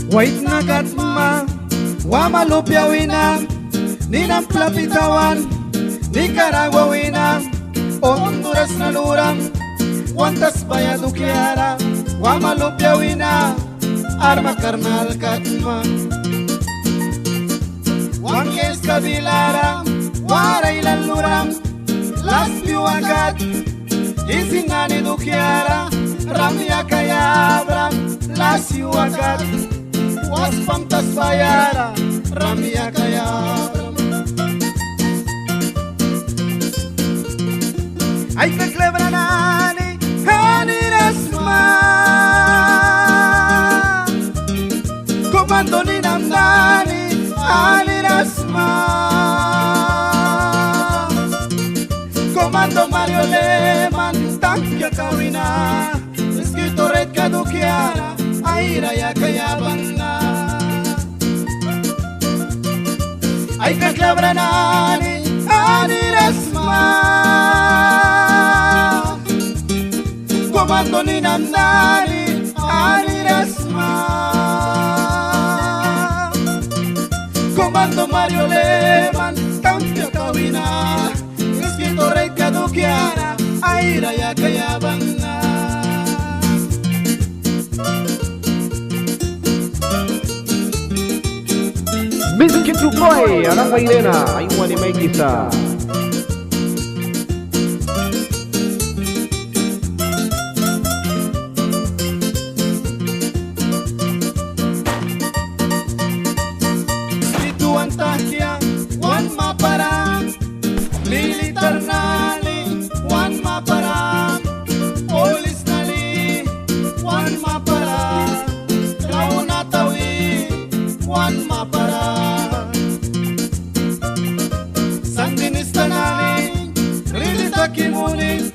Wait na katma, wamalupya wina, ninampla pitawan, Nicaragua wina, Honduras na lurang, Wantas bayadu kiara, wamalupya wina, arma karnal katma. Wangkes kabilara, waray lalurang, las piwagat, isingani dukiara, ramya kayabra, las piwagat. Waspam tas bayara, ramya kaya. Ay kaklebranani, hanirasma. Komando ni namdani, hanirasma. Komando Mario Leman, tangya kawina. Escrito red kadukiara, aira ya kayabang. Ay kaklabranani, anirasma. Komando ni namnani, anirasma. Komando Mario Leman, cambio kawina. Escrito rey kadukiara, aira ya kayabang. Biscuit Lukoy, anak Mayrena, ayuan ni may kisah. Spirituan tahya, wan maparang, militar nali, wan maparang, polis nali, wan maparang, rauna tawi, wan maparang. Kimunin,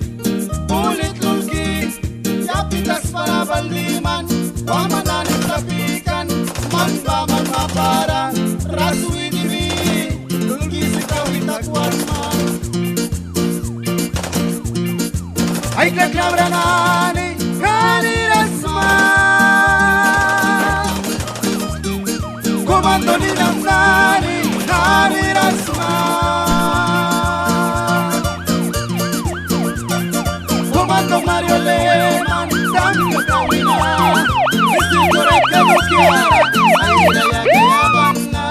ulit lulki, yapitas para baldiman, wamananin tapikan, man mapara, rasui dibi, lulki sitaw itakwan man. Ay kaklabranani, kanirasma. Komando ni namnani, kanirasma. Komando Mario Leman, tangga kawina. Escrito red kadukiara, aira ya kayabang na.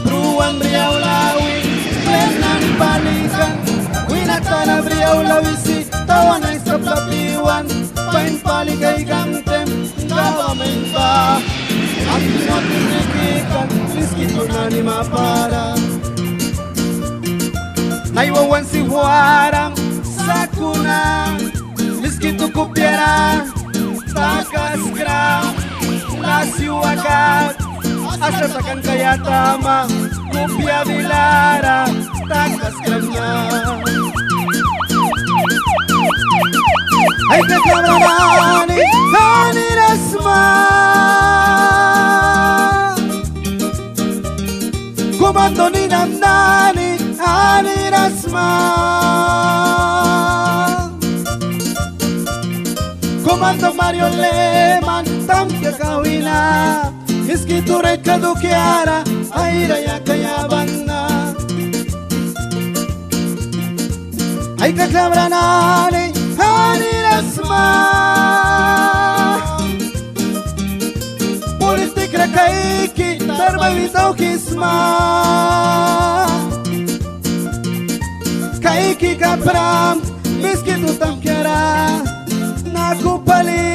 Ruan Riau Lawi, plenan balikan, winatana Riau Lawisi, tawan ay sa plapiwan, pain paligay gantem, gawamen pa. Ang pinatinikikan, escrito na ni mapara. Naiwawan si Huarang sakuna, miskito kupiera, takas kram, nasiwagat, asa takan kaya tama, kupia bilara, takas kram na. Ay kaklabranani, hanirasma. Komando ni namnani, anirasma. Komando Mario Leman, tangga kawina. Escrito red kadukiara, aira ya kayabang na. Ay kaklabranani, anirasma. Politik rakaiki, tarbawitaw kisma. Kaiki kapram, miskito tamkiara, nakupali